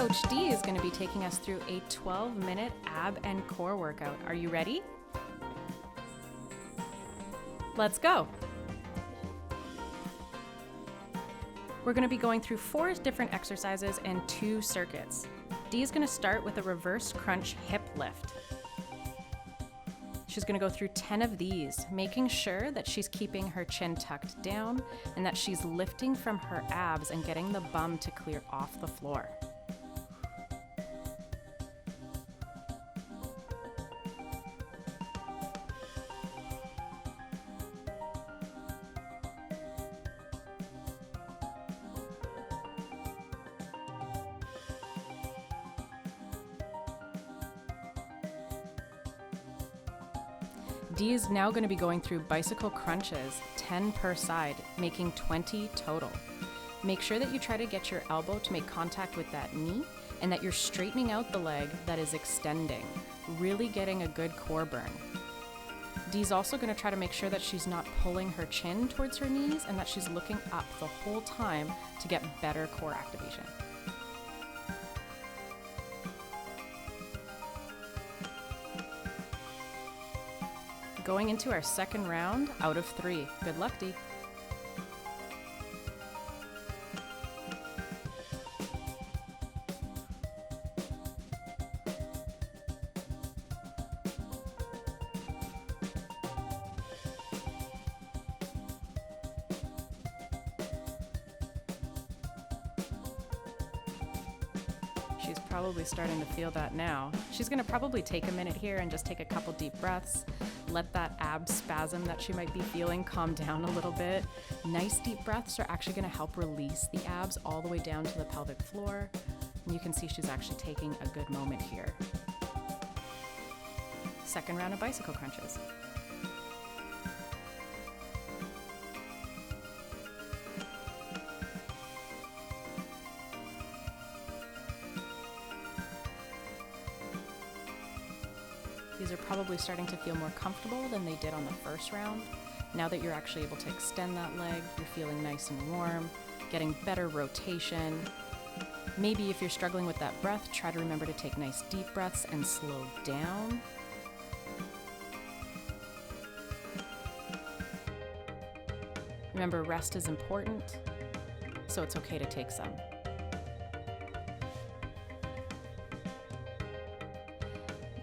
Coach D is going to be taking us through a 12-minute ab and core workout. Are you ready? Let's go. We're going to be going through 4 different exercises and 2 circuits. D is going to start with a reverse crunch hip lift. She's going to go through 10 of these, making sure that she's keeping her chin tucked down and that she's lifting from her abs and getting the bum to clear off the floor. D is now going to be going through bicycle crunches, 10 per side, making 20 total. Make sure that you try to get your elbow to make contact with that knee and that you're straightening out the leg that is extending, really getting a good core burn. Dee's also going to try to make sure that she's not pulling her chin towards her knees and that she's looking up the whole time to get better core activation. Going into our second round out of 3. Good luck, Dee. She's probably starting to feel that now. She's going to probably take a minute here and just take a couple deep breaths. Let that ab spasm that she might be feeling calm down a little bit. Nice deep breaths are actually going to help release the abs all the way down to the pelvic floor. And you can see she's actually taking a good moment here. Second round of bicycle crunches. These are probably starting to feel more comfortable than they did on the first round. Now that you're actually able to extend that leg, you're feeling nice and warm, getting better rotation. Maybe if you're struggling with that breath, try to remember to take nice deep breaths and slow down. Remember, rest is important, so it's okay to take some.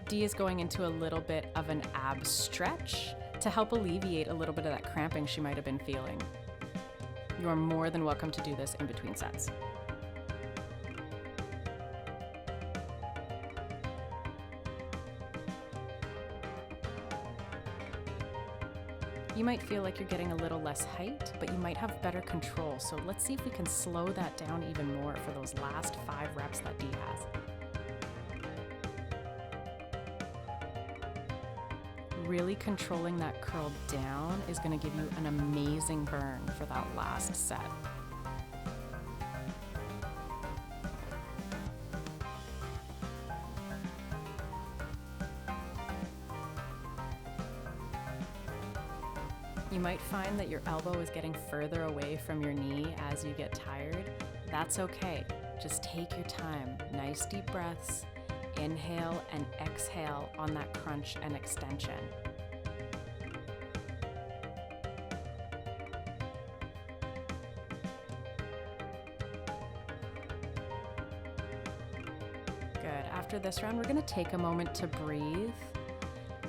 D is going into a little bit of an ab stretch to help alleviate a little bit of that cramping she might have been feeling. You are more than welcome to do this in between sets. You might feel like you're getting a little less height, but you might have better control. So let's see if we can slow that down even more for those last 5 reps that D has. Really controlling that curl down is going to give you an amazing burn for that last set. You might find that your elbow is getting further away from your knee as you get tired. That's okay. Just take your time. Nice deep breaths. Inhale and exhale on that crunch and extension. Good. After this round, we're going to take a moment to breathe,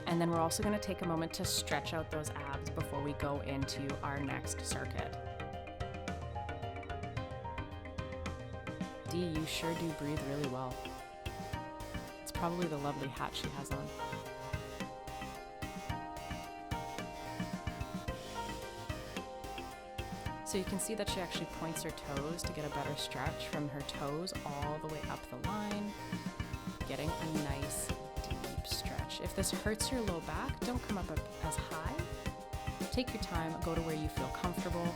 and then we're also going to take a moment to stretch out those abs before we go into our next circuit. Dee, you sure do breathe really well. Probably the lovely hat she has on. So you can see that she actually points her toes to get a better stretch from her toes all the way up the line, getting a nice deep stretch. If this hurts your low back, don't come up as high. Take your time, go to where you feel comfortable,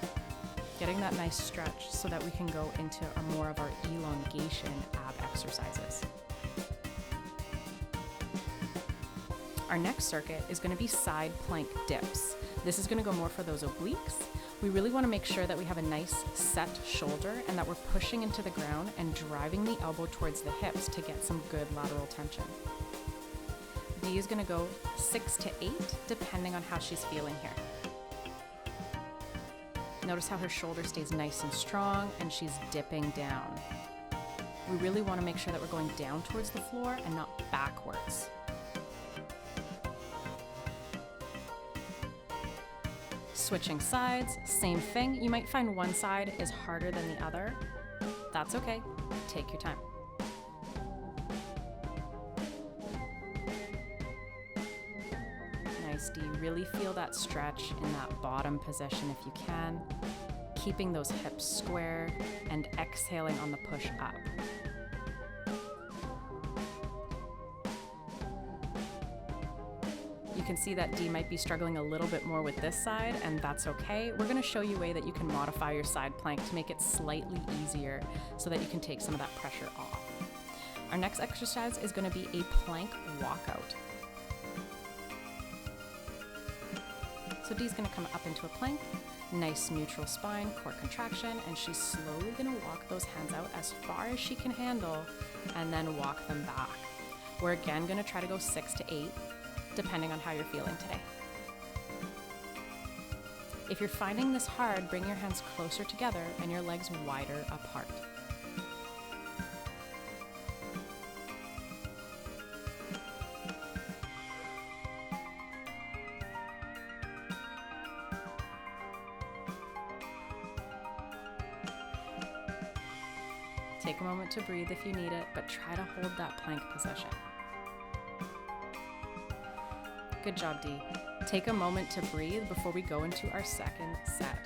getting that nice stretch so that we can go into more of our elongation ab exercises. Our next circuit is going to be side plank dips. This is going to go more for those obliques. We really want to make sure that we have a nice set shoulder and that we're pushing into the ground and driving the elbow towards the hips to get some good lateral tension. D is going to go 6 to 8, depending on how she's feeling here. Notice how her shoulder stays nice and strong and she's dipping down. We really want to make sure that we're going down towards the floor and not backwards. Switching sides, same thing. You might find one side is harder than the other. That's okay. Take your time. Nice, D. Really feel that stretch in that bottom position if you can. Keeping those hips square and exhaling on the push up. You can see that D might be struggling a little bit more with this side, and that's okay. We're going to show you a way that you can modify your side plank to make it slightly easier so that you can take some of that pressure off. Our next exercise is going to be a plank walkout. So D's going to come up into a plank, nice neutral spine, core contraction, and she's slowly going to walk those hands out as far as she can handle and then walk them back. We're again going to try to go 6 to 8. Depending on how you're feeling today. If you're finding this hard, bring your hands closer together and your legs wider apart. Take a moment to breathe if you need it, but try to hold that plank position. Good job, D. Take a moment to breathe before we go into our second set.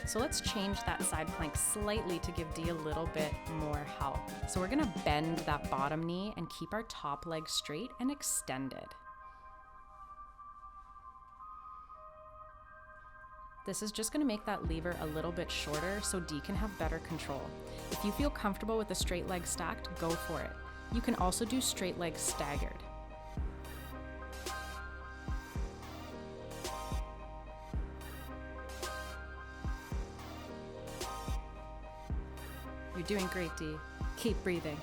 So let's change that side plank slightly to give D a little bit more help. So we're gonna bend that bottom knee and keep our top leg straight and extended. This is just going to make that lever a little bit shorter so D can have better control. If you feel comfortable with the straight leg stacked, go for it. You can also do straight legs staggered. You're doing great, D. Keep breathing.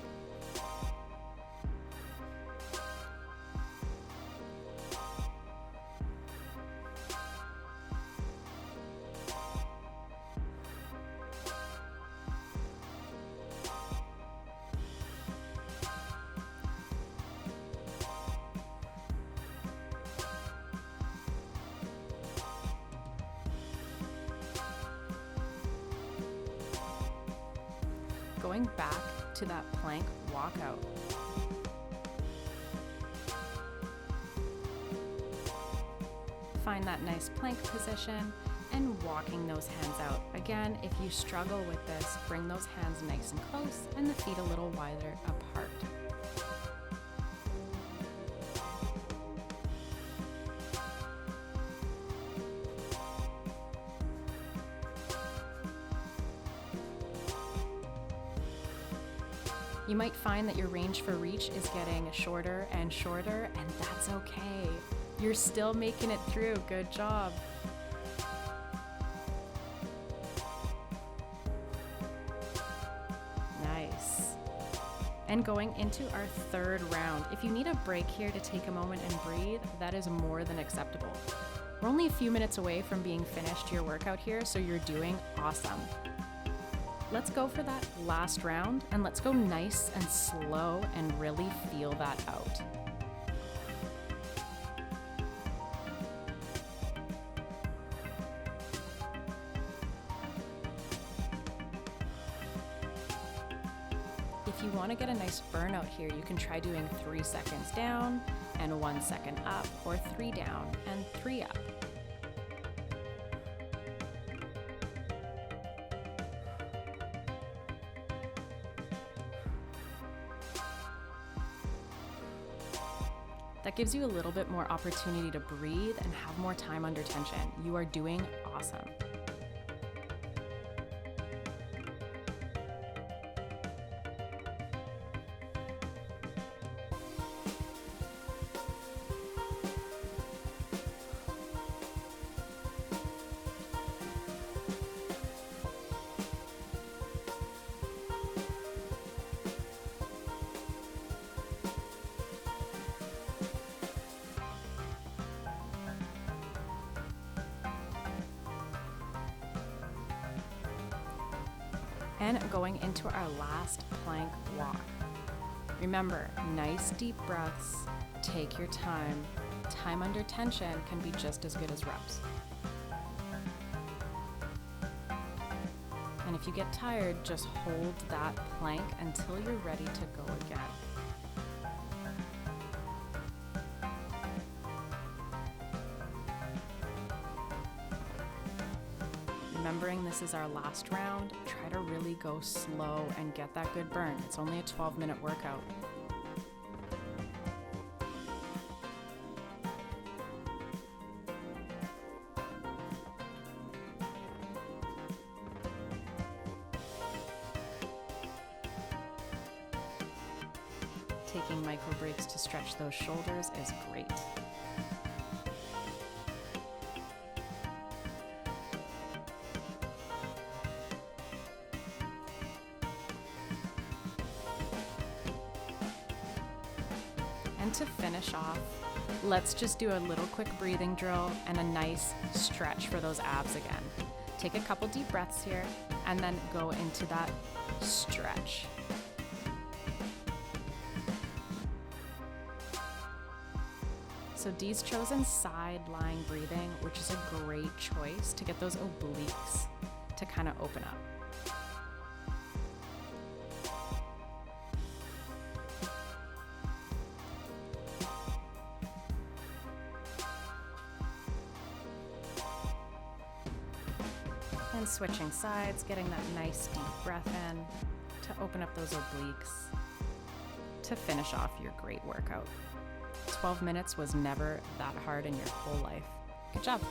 Going back to that plank walkout. Find that nice plank position and walking those hands out. Again, if you struggle with this, bring those hands nice and close and the feet a little wider apart. You might find that your range for reach is getting shorter and shorter, and that's okay. You're still making it through. Good job. Nice. And going into our third round. If you need a break here to take a moment and breathe, that is more than acceptable. We're only a few minutes away from being finished your workout here, so you're doing awesome. Let's go for that last round, and let's go nice and slow and really feel that out. If you want to get a nice burnout here, you can try doing 3 seconds down and 1 second up, or 3 down and 3 up. That gives you a little bit more opportunity to breathe and have more time under tension. You are doing awesome. and going into our last plank walk. Remember, nice deep breaths, take your time. Time under tension can be just as good as reps. And if you get tired, just hold that plank until you're ready to go again. Remembering this is our last round, try to really go slow and get that good burn. It's only a 12-minute workout. Taking micro breaks to stretch those shoulders is great. And to finish off, let's just do a little quick breathing drill and a nice stretch for those abs again. Take a couple deep breaths here and then go into that stretch. So Dee's chosen side lying breathing, which is a great choice to get those obliques to kind of open up. And switching sides, getting that nice deep breath in to open up those obliques to finish off your great workout. 12 minutes was never that hard in your whole life. Good job.